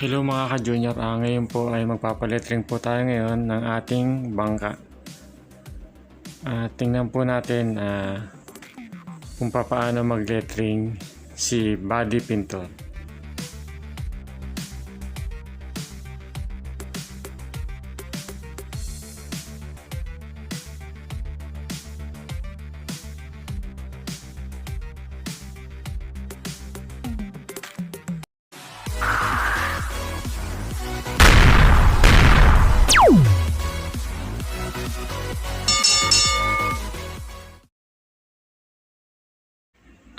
Hello mga ka-junior, ngayon po ay magpapalettering po tayo ngayon ng ating bangka. Tingnan po natin kung paano mag-lettering si Body Pintor.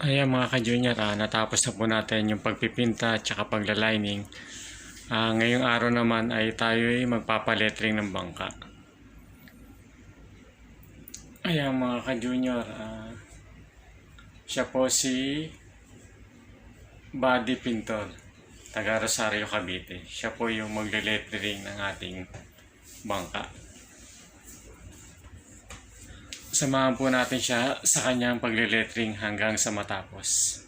Ayan mga ka-junior, natapos na po natin yung pagpipinta at saka paglalining. Ngayong araw naman ay tayo ay magpapalettering ng bangka. Ayan mga ka-junior, siya po si Body Pintor, taga Rosario, Cavite. Siya po yung magle-lettering ng ating bangka. Samahan po natin siya sa kanyang pagle-lettering hanggang sa matapos.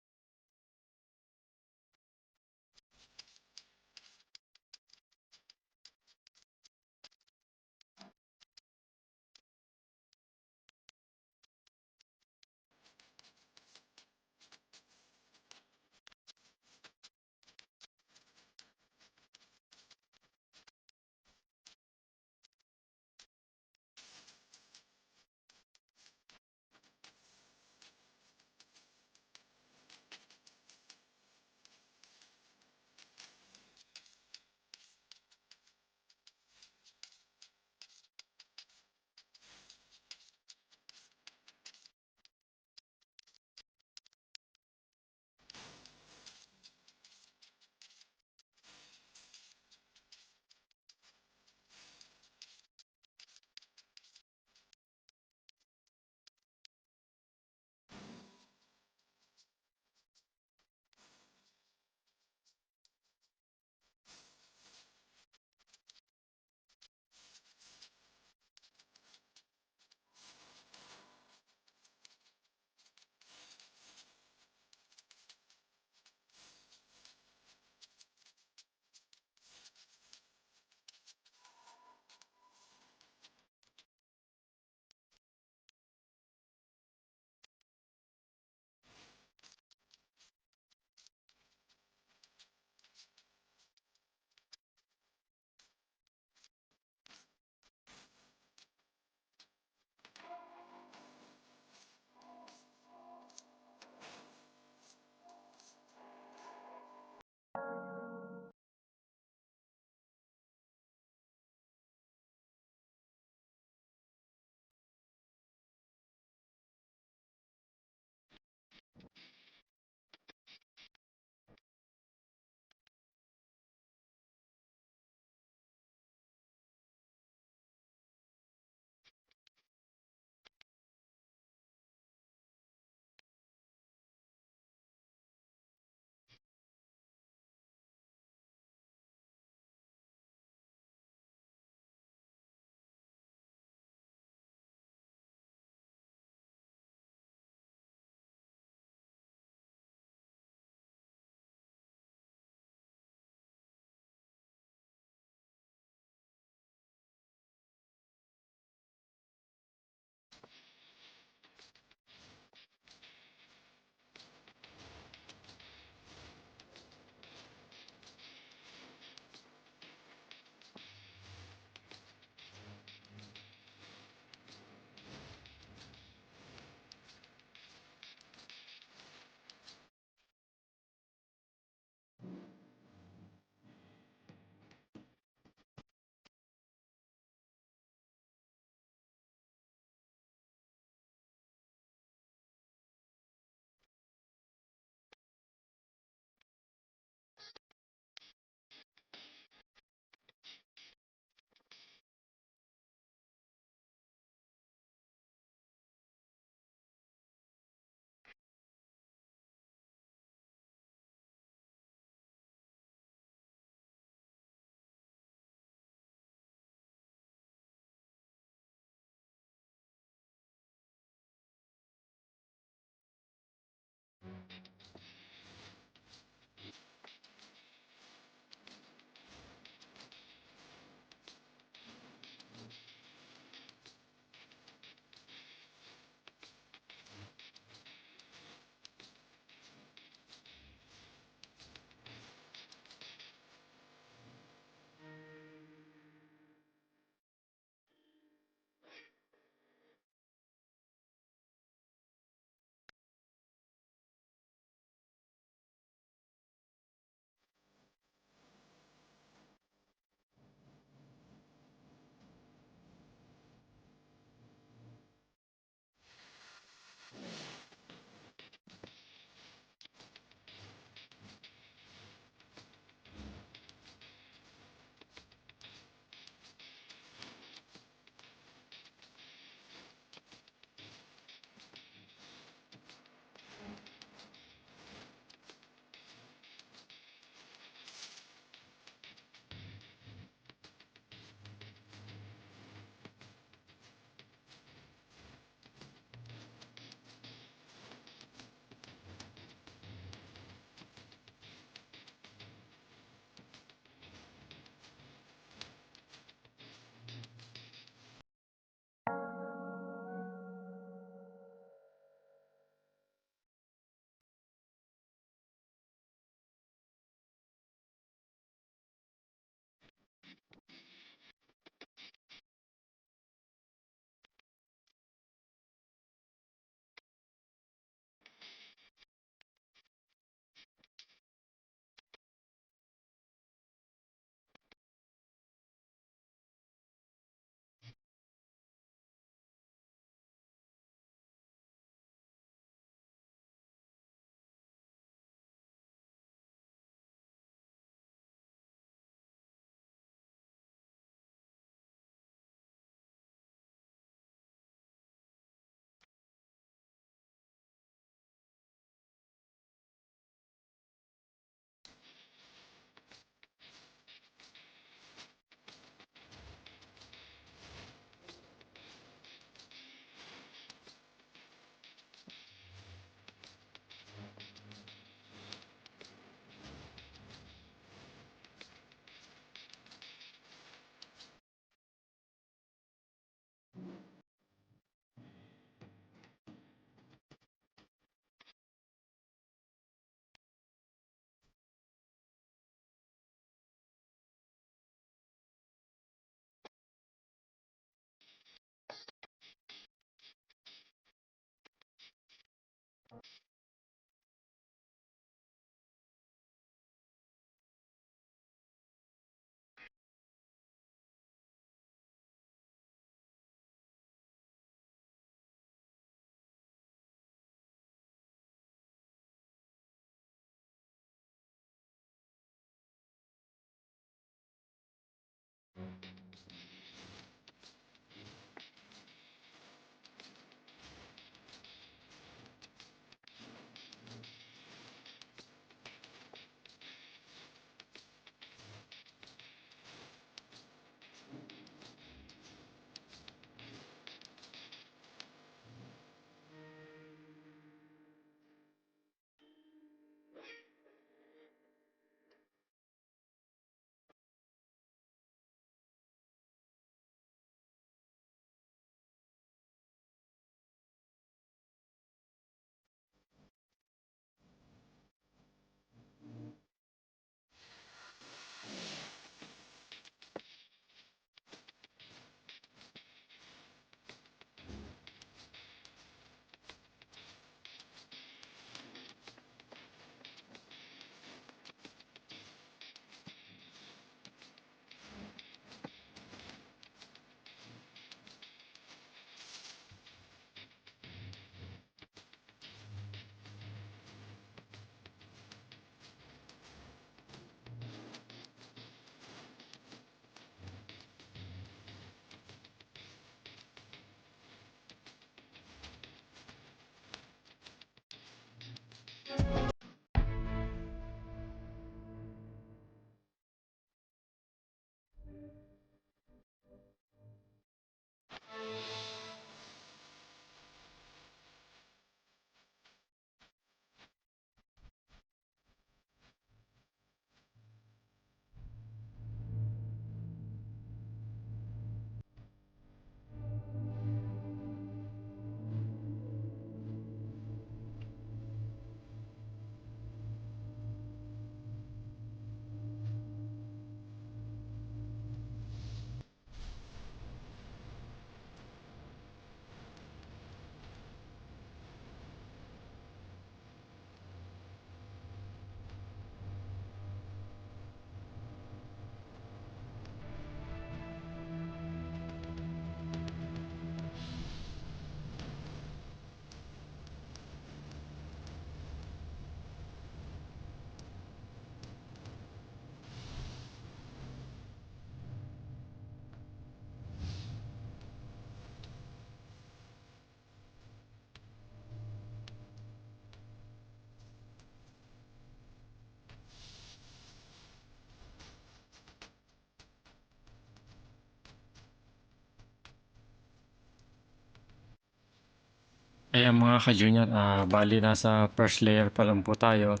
Ayan mga ka-junior, bali nasa first layer pa lang po tayo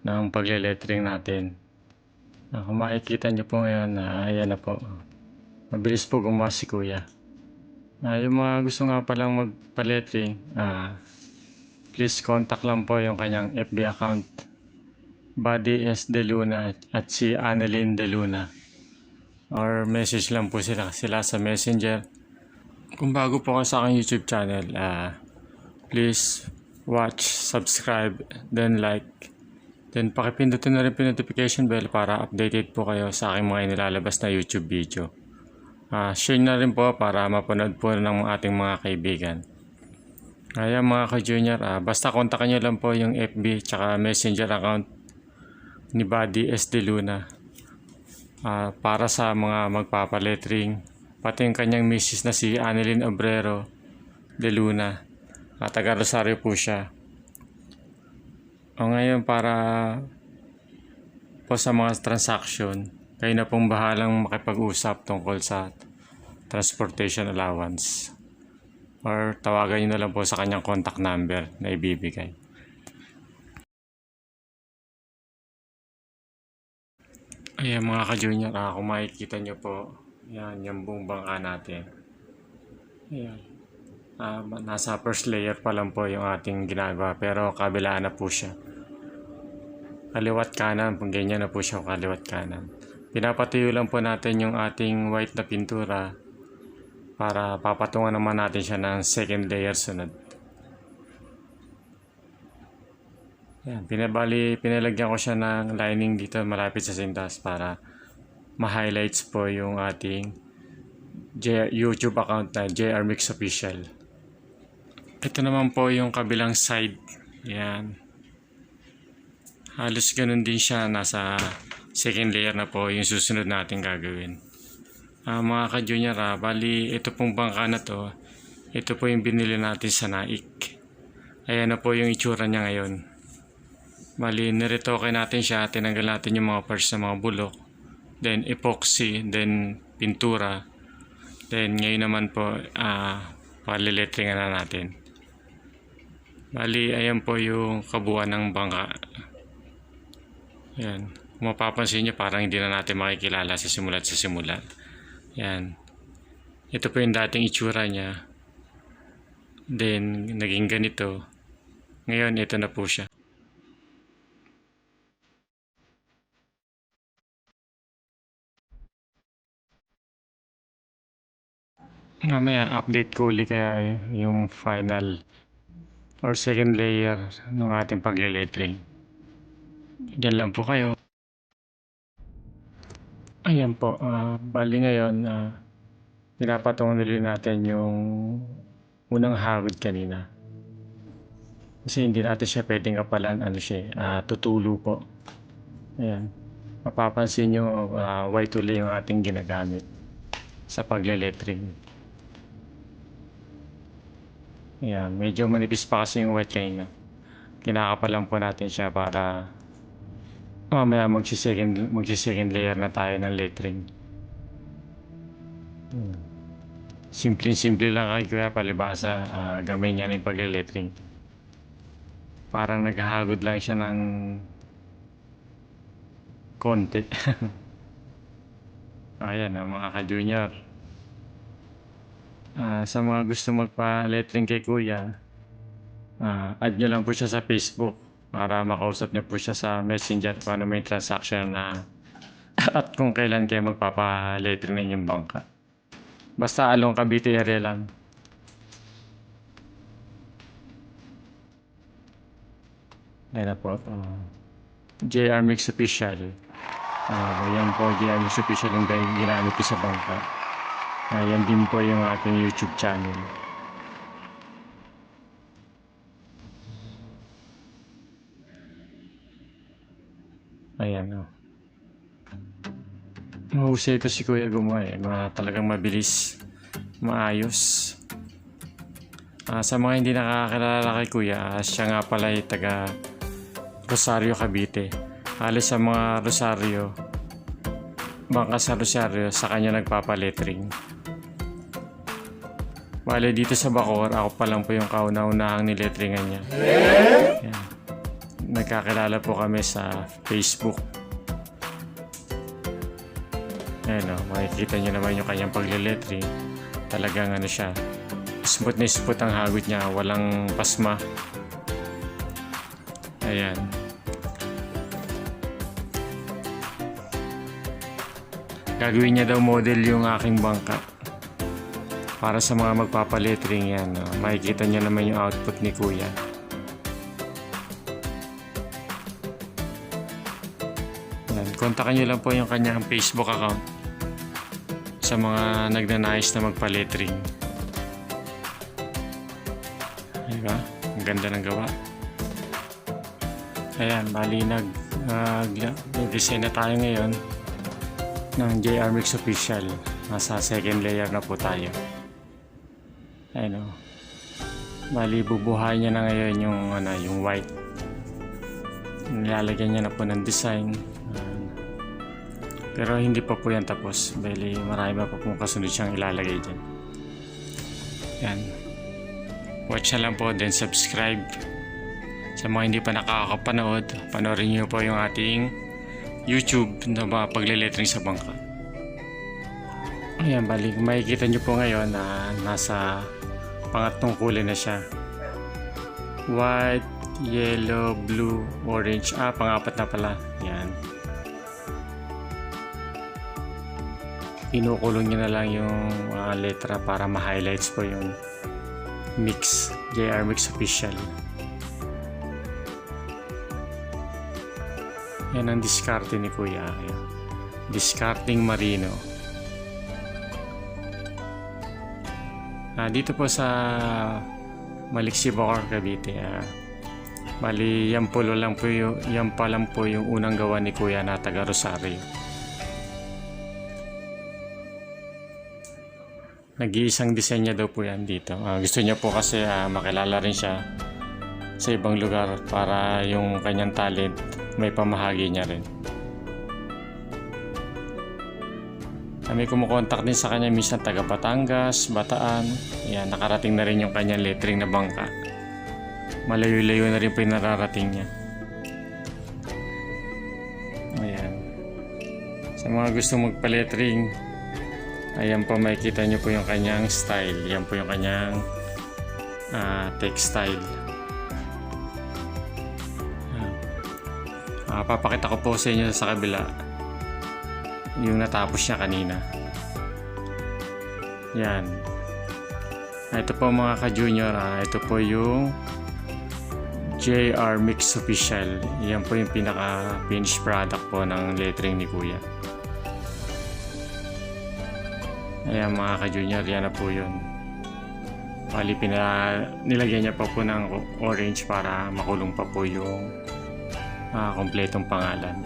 ng pagle-lettering natin. Kung makikita nyo po ngayon, ayan na po. Mabilis po gumawa si Kuya. Yung mga gusto nga palang magpa-lettering, please contact lang po yung kanyang FB account. Buddy S. De Luna at si Annalyn De Luna. Or message lang po sila sa messenger. Kung bago po ka sa aking YouTube channel, please watch, subscribe, then like. Then pakipindutin na rin po yung notification bell para updated po kayo sa aking mga inilalabas na YouTube video. Share na rin po para mapanood po ng ating mga kaibigan. Kaya mga ka-junior, basta kontakin nyo lang po yung FB tsaka messenger account ni Buddy S. De Luna para sa mga magpapalettering, pati yung kanyang misis na si Annalyn Obrero De Luna, taga Rosario po siya. Ngayon para po sa mga transaction, kayo na pong bahalang makipag-usap tungkol sa transportation allowance, or tawagan nyo na lang po sa kanyang contact number na ibibigay. Ayan mga ka-junior, kung makikita nyo po, yan yung buong bangka natin. Ayan. Nasa first layer pa lang po yung ating ginagawa, pero kabilaan na po siya. Kaliwat kanan, kung ganyan na po siya kaliwat kanan. Pinapatuyo lang po natin yung ating white na pintura para papatungan naman natin siya ng second layer sunod. Yan, pinalagyan ko siya ng lining dito malapit sa sintas para ma-highlights po yung ating YouTube account na JR Mix Official. Ito naman po yung kabilang side. Yan. Halos ganun din siya, nasa second layer na po yung susunod natin gagawin. Mga ka-junior, bali ito pong bangka na to, ito po yung binili natin sa Naik. Ayan na po yung itsura niya ngayon. Bali niretoke natin siya, tinanggal natin yung mga parts ng mga bulok, then epoxy, then pintura, then ngayon naman po paliletteringan na natin. Bali ayan po yung kabuuan ng bangka. Yan. Kung mapapansin nyo, parang hindi na natin makikilala sa simula. Yan. Ito po yung dating itsura niya. Then, naging ganito. Ngayon, ito na po siya. Mamaya, update ko ulit kaya yung final or second layer ng ating pagle-lettering. Diyan lang po kayo. Ayan po, bali ngayon, pinapatungan ulit natin yung unang hagod kanina. Kasi hindi natin siya pwedeng kapalan, tutulo po. Ayan. Mapapansin nyo, white ulit yung ating ginagamit sa pagle-lettering. Ayan, medyo manipis pa kasi yung white kanina. Kinakapalan po natin siya para mamaya magsi-second layer na tayo ng lettering. Simple lang kay Kuya palibasa, gamay niya ng pagle-lettering. Parang naghahagod lang siya ng konti. Ayan mga ka-junior. Sa mga gusto magpa-lettering kay Kuya, add nyo lang po siya sa Facebook para makausap niyo po siya sa Messenger kung ano may transaction na at kung kailan kayo magpapa-lettering ng inyong bangka. Basta along Cavite area lang. Ayan na po. JR Mix Official. Yan po, JR Mix Official yung ginamit ko sa bangka. Yan din po yung ating YouTube channel. Ayan o. Mahusay ito si Kuya gumawa talagang mabilis, maayos. Sa mga hindi nakakilala kay Kuya, siya nga pala ay taga Rosario, Cavite. Halos sa mga Rosario, bangka sa Rosario, sa kanya nagpapalettering. Bale dito sa Bacoor, ako pa lang po yung kauna-unahang niletringan niya. Yan. Nagkakilala po kami sa Facebook. Ayan o, makikita nyo naman yung kanyang pagliletring. Talagang ano siya, smooth na smooth ang hagod niya, walang pasma. Ayan. Gagawin niya daw model yung aking bangka. Para sa mga magpapaletring yan, no? Makikita niyo naman yung output ni Kuya. Yan. Kontakan niyo lang po yung kanyang Facebook account sa mga nagnanais na magpaletring. Diba? Ang ganda ng gawa. Ayan, bali nag-design na tayo ngayon ng JR Mix Official. Nasa second layer na po tayo. Ayun o. Bali, bubuhayin niya na ngayon yung white. Nilalagyan niya na po ng design. Pero hindi pa po yan tapos. Bali, marami pa po kasunod siyang ilalagay dyan. Yan. Watch na lang po, then subscribe. Sa mga hindi pa nakakapanood, panoorin niyo po yung ating YouTube na mga pagliletring sa bangka. Ayan, bali, makikita nyo po ngayon na nasa pangatlong kulay na siya. White, yellow, blue, orange. Pangapat na pala. Yan. Pinukulong nyo na lang yung letra para ma-highlights po yung mix. JR Mix Official. Yan ang diskarte ni Kuya. Ayan. Discarding Marino. Dito po sa Maliksi, Bacoor, Cavite. Bali, yan pa lang po yung unang gawa ni Kuya na taga Rosario. Nag-iisang design niya daw po yan dito. Gusto niya po kasi makilala rin siya sa ibang lugar para yung kanyang talent may pamahagi niya rin. May kumukontak din sa kanya minsan taga Batangas, Bataan. Ayan, nakarating na rin yung kanyang lettering na bangka. Malayo-layo na rin po yung nararating niya. Ayan. Sa mga gusto magpa-lettering, ayan po, makikita nyo po yung kanyang style. Ayan po yung kanyang textile. Papakita ko po sa inyo sa kabila yung natapos niya kanina. Yan. Ito po mga ka-junior, ito po yung JR Mix Official. Yan po yung pinaka finished product po ng lettering ni Kuya. Ayan mga ka-junior, yan na po yun. Bali, nilagyan niya pa po ng orange para makulong pa po yung kompletong pangalan.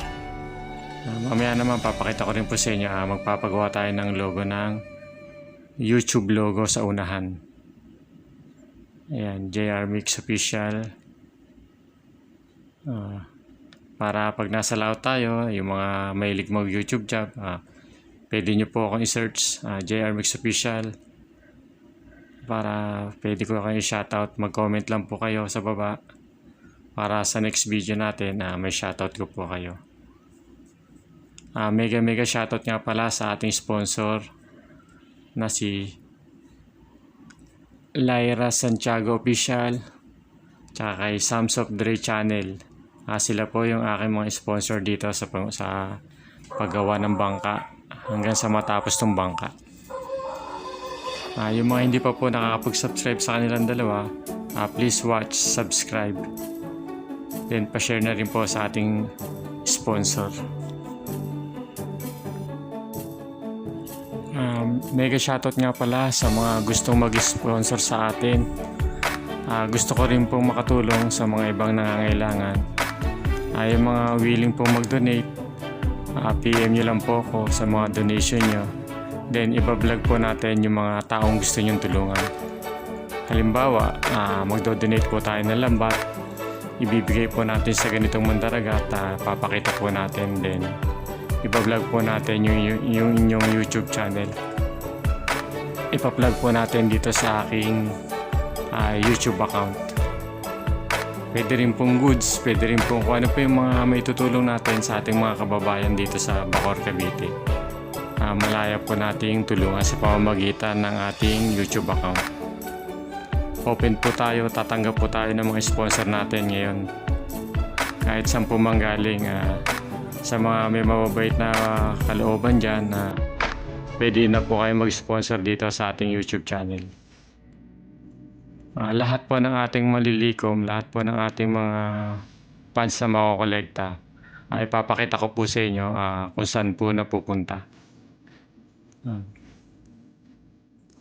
Mamaya naman papakita ko rin po sa inyo, magpapagawa tayo ng logo ng YouTube logo sa unahan. Ayan, JR Mix Official. Para pag nasa laot tayo, yung mga mahilig mag YouTube job, pwede nyo po akong i-search JR Mix Official para pwede ko kayo shoutout. Mag-comment lang po kayo sa baba para sa next video natin may shoutout ko po kayo. Mega shoutout nga pala sa ating sponsor na si Lyra Santiago Official tsaka kay Sam's of Dre Channel. Sila po yung aking mga sponsor dito sa paggawa ng bangka hanggang sa matapos tong bangka. Yung mga hindi pa po nakakapag-subscribe sa kanilang dalawa, please watch, subscribe, then pa-share na rin po sa ating sponsor. Mega shoutout nga pala sa mga gustong mag-sponsor sa atin. Gusto ko rin pong makatulong sa mga ibang nangangailangan. Yung mga willing pong mag-donate, PM nyo lang po ako sa mga donation nyo. Then iba-vlog po natin yung mga taong gusto nyong tulungan. Halimbawa, magdo-donate po tayo ng lambat, ibibigay po natin sa ganitong mandaragat, papakita po natin, then iba-vlog po natin yung inyong YouTube channel. ipa-plug po natin dito sa aking YouTube account. Pwede rin pong goods, pwede rin pong kung ano po yung mga may tutulong natin sa ating mga kababayan dito sa Bacoor, Cavite. Malaya po nating tulungan sa pamamagitan ng ating YouTube account. Open po tayo, tatanggap po tayo ng mga sponsor natin ngayon. Kahit saan po manggaling, sa mga may mababait na kalooban dyan, pwede na po kayo mag-sponsor dito sa ating YouTube channel. Lahat po ng ating malilikom, lahat po ng ating mga funds na makokolekta, ipapakita ko po sa inyo kung saan po napupunta.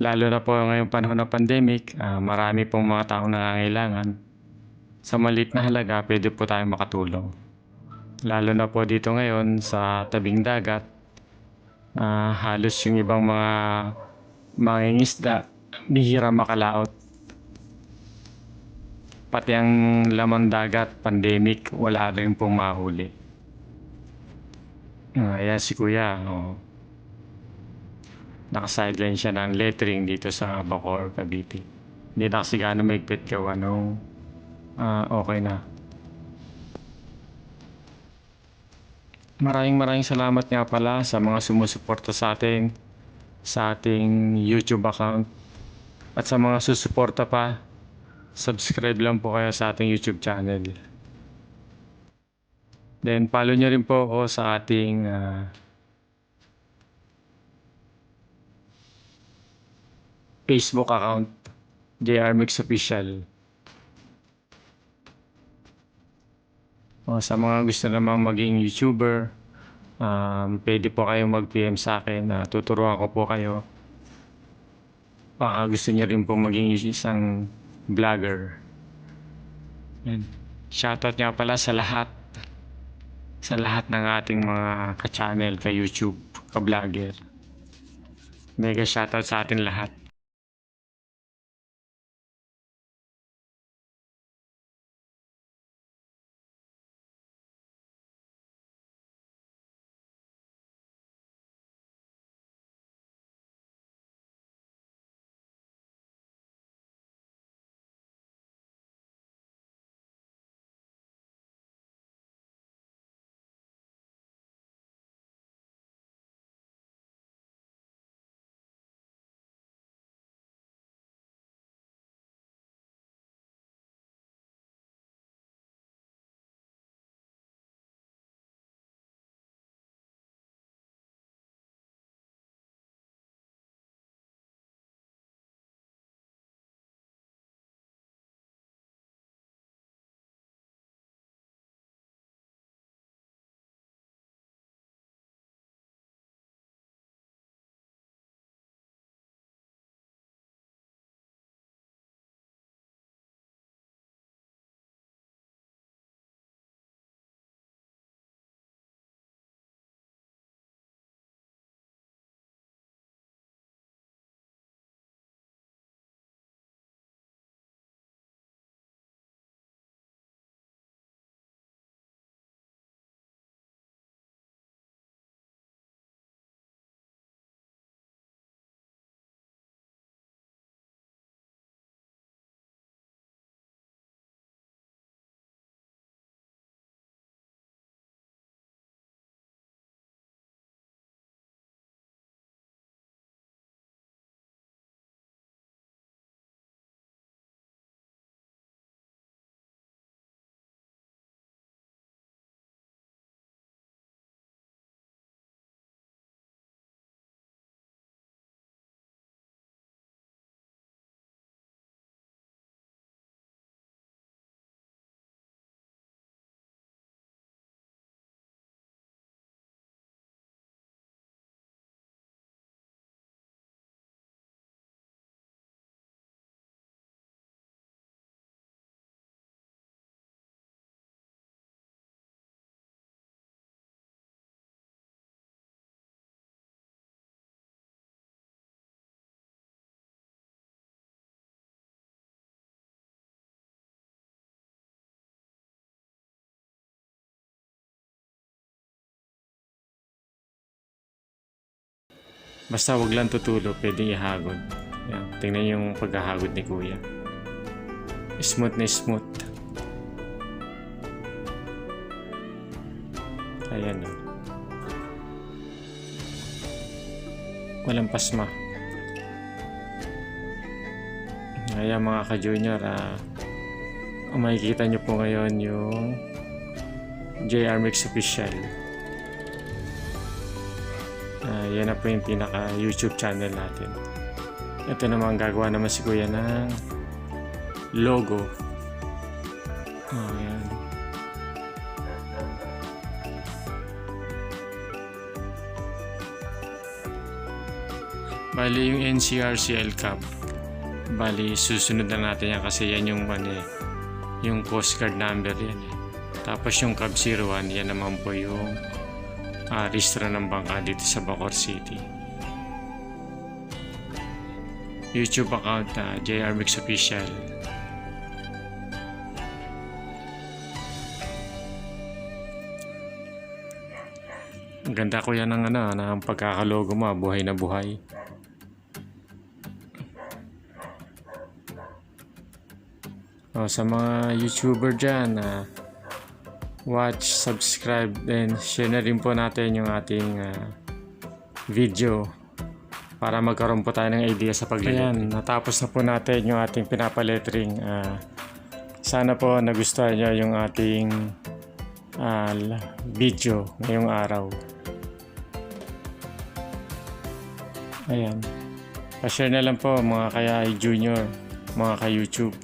Lalo na po ngayong panahon ng pandemic, marami pong mga taong nangangailangan. Sa maliit na halaga, pwede po tayong makatulong. Lalo na po dito ngayon sa tabing dagat, halos yung ibang mga mangingisda, bihira makalaot. Pati ang lamang dagat, pandemic, wala rin pong mahuli. Ayan si Kuya, naka-sideline siya ng lettering dito sa Bacoor, Cavite. Hindi na kasi gaano maigpit gawa nung okay na. Maraming salamat nga pala sa mga sumusuporta sa atin sa ating YouTube account. At sa mga susuporta pa, subscribe lang po kayo sa ating YouTube channel. Then follow nyo rin po ako sa ating Facebook account, JR Mix Official. Sa mga gusto namang maging YouTuber, pwede po kayong mag-PM sa akin. Tuturuan ko po kayo. Baka gusto niyo rin po maging isang vlogger. Yan. Shoutout nga pala sa lahat ng ating mga ka-channel, ka-YouTube, ka-vlogger. Mega shoutout sa atin lahat. Basta wag lang tutulo, pwedeng ihagod. Yan, tingnan yung paghahagod ni Kuya. Smooth na smooth. Ayan o. Walang pasma. Ayan mga ka-junior, makikita nyo po ngayon yung JR Mix Official. Yan na po yung pinaka YouTube channel natin. Ito naman gagawa naman si Kuya ng logo. Ayan. Bali yung NCRCL Cup. Bali susunod na natin yan kasi yan yung yung Coast Guard number yan eh. Tapos yung Cub 01 yan naman po yung rehistro ng bangka dito sa Bacoor City. YouTube account na JR Mix Official. Ang ganda ko yan ng ng pagkakalogo mo, buhay na buhay. Sa mga YouTuber dyan, watch, subscribe, and share na rin po natin yung ating video para magkaroon po tayo ng idea sa pagliletring. Ayan, natapos na po natin yung ating pinapalettering. Sana po nagustuhan nyo yung ating video ngayong araw. Ayan, pa-share na lang po mga kaya junior, mga ka-YouTube,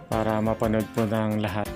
para mapanood po ng lahat.